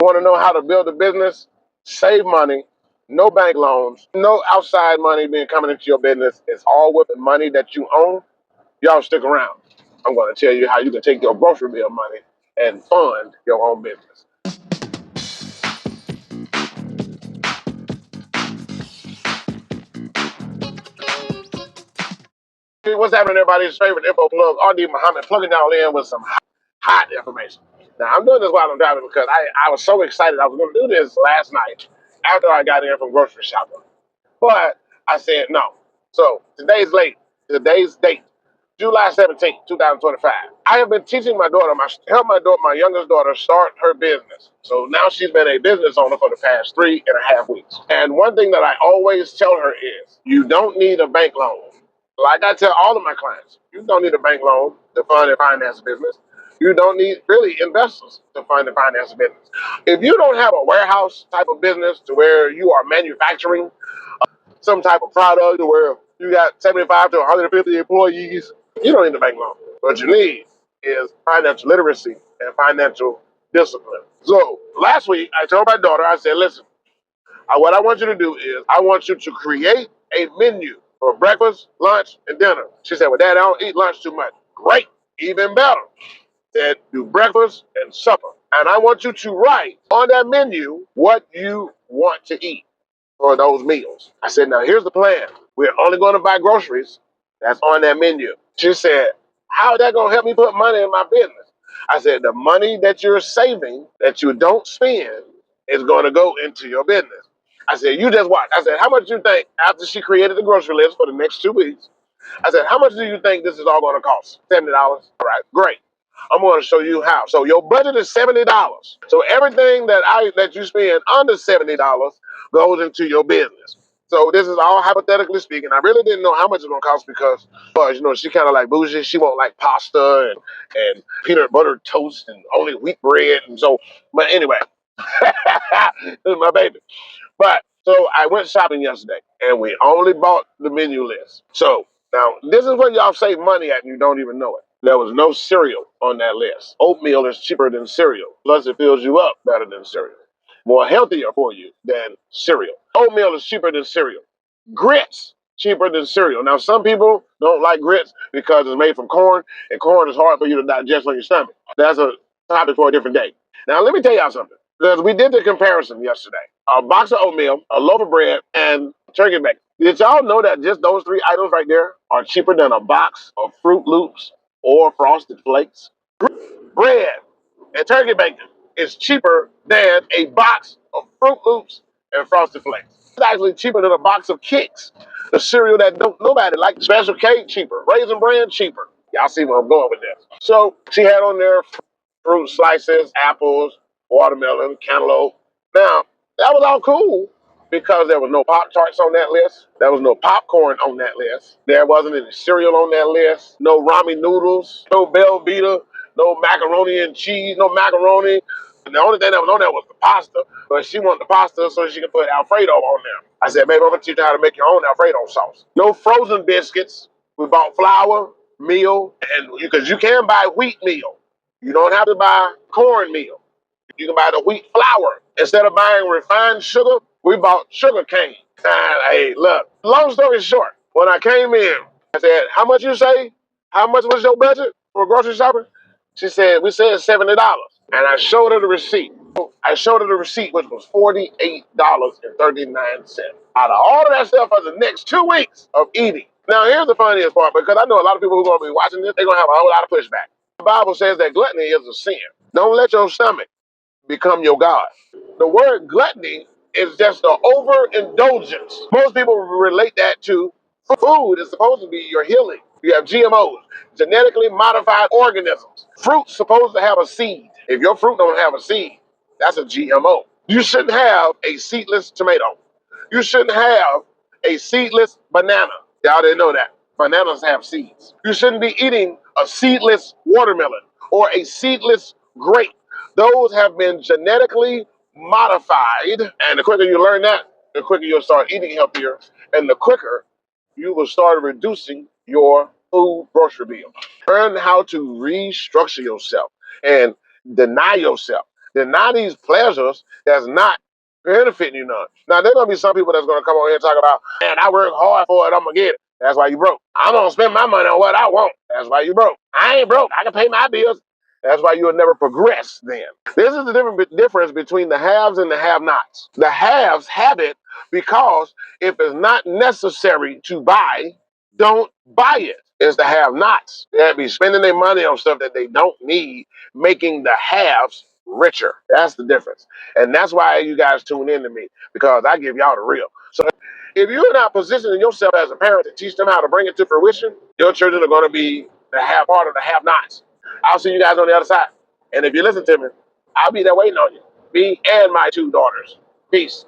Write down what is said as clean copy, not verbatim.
Want to know how to build a business, save money, no bank loans, no outside money being coming into your business. It's all with the money that you own. Y'all stick around. I'm going to tell you how you can take your grocery bill money and fund your own business. Hey, what's happening, everybody's favorite info plug, RD Muhammad, plugging y'all in with some hot information. Now, I'm doing this while I'm driving because I was so excited. I was going to do this last night after I got in from grocery shopping. But I said no. So today's late. Today's date, July 17th, 2025. I have been teaching my daughter, my youngest daughter, start her business. So now she's been a business owner for the past 3.5 weeks. And one thing that I always tell her is, you don't need a bank loan. Like I tell all of my clients, you don't need a bank loan to fund and finance a business. You don't need really investors to fund and finance a business. If you don't have a warehouse type of business to where you are manufacturing some type of product to where you got 75 to 150 employees, you don't need a bank loan. What you need is financial literacy and financial discipline. So last week, I told my daughter, I said, listen, what I want you to do is I want you to create a menu for breakfast, lunch, and dinner. She said, well, Dad, I don't eat lunch too much. Great, even better. Said, do breakfast and supper. And I want you to write on that menu what you want to eat for those meals. I said, now here's the plan. We're only going to buy groceries that's on that menu. She said, how is that going to help me put money in my business? I said, the money that you're saving that you don't spend is going to go into your business. I said, you just watch. I said, how much do you think after she created the grocery list for the next 2 weeks? I said, how much do you think this is all going to cost? $70. All right, great. I'm going to show you how. So your budget is $70. So everything that you spend under $70 goes into your business. So this is all hypothetically speaking. I really didn't know how much it's gonna cost because, she kind of like bougie. She won't like pasta and peanut butter toast and only wheat bread. And so, but anyway, this is my baby. But so I went shopping yesterday and we only bought the menu list. So now this is where y'all save money at and you don't even know it. There was no cereal on that list. Oatmeal is cheaper than cereal. Plus it fills you up better than cereal. More healthier for you than cereal. Oatmeal is cheaper than cereal. Grits cheaper than cereal. Now some people don't like grits because it's made from corn and corn is hard for you to digest on your stomach. That's a topic for a different day. Now let me tell y'all something. Because we did the comparison yesterday. A box of oatmeal, a loaf of bread, and turkey bacon. Did y'all know that just those three items right there are cheaper than a box of Fruit Loops or Frosted Flakes? Bread and turkey bacon is cheaper than a box of Fruit Loops and Frosted Flakes. It's actually cheaper than a box of Kix, the cereal that nobody likes. Special K cheaper, Raisin Bran cheaper. Y'all see where I'm going with this. So she had on there fruit slices, apples, watermelon, cantaloupe. Now, that was all cool because there was no Pop Tarts on that list. There was no popcorn on that list. There wasn't any cereal on that list. No ramen noodles, no Velveeta, no macaroni and cheese, no macaroni. And the only thing that was on there was the pasta. But she wanted the pasta so she could put Alfredo on there. I said, babe, I'm going to teach you how to make your own Alfredo sauce. No frozen biscuits. We bought flour, meal, and because you can buy wheat meal. You don't have to buy cornmeal. You can buy the wheat flour. Instead of buying refined sugar, we bought sugar cane. Hey, look, long story short, when I came in, I said, how much you say? How much was your budget for grocery shopping? She said, we said $70. And I showed her the receipt. I showed her the receipt, which was $48.39. Out of all of that stuff for the next 2 weeks of eating. Now, here's the funniest part, because I know a lot of people who are going to be watching this, they're going to have a whole lot of pushback. The Bible says that gluttony is a sin. Don't let your stomach become your God. The word gluttony is just an overindulgence. Most people relate that to food is supposed to be your healing. You have GMOs, genetically modified organisms. Fruit's supposed to have a seed. If your fruit don't have a seed, that's a GMO. You shouldn't have a seedless tomato. You shouldn't have a seedless banana. Y'all didn't know that. Bananas have seeds. You shouldn't be eating a seedless watermelon or a seedless grape. Those have been genetically modified. And the quicker you learn that, the quicker you'll start eating healthier. And the quicker you will start reducing your food grocery bill. Learn how to restructure yourself and deny yourself. Deny these pleasures that's not benefiting you none. Now, there's going to be some people that's going to come on here and talk about, man, I work hard for it, I'm going to get it. That's why you broke. I'm going to spend my money on what I want. That's why you broke. I ain't broke. I can pay my bills. That's why you'll never progress then. This is the difference between the haves and the have-nots. The haves have it because if it's not necessary to buy, don't buy it. It's the have-nots that be spending their money on stuff that they don't need, making the haves richer. That's the difference. And that's why you guys tune in to me, because I give y'all the real. So if you're not positioning yourself as a parent to teach them how to bring it to fruition, your children are going to be the have part of the have-nots. I'll see you guys on the other side. And if you listen to me, I'll be there waiting on you. Me and my two daughters. Peace.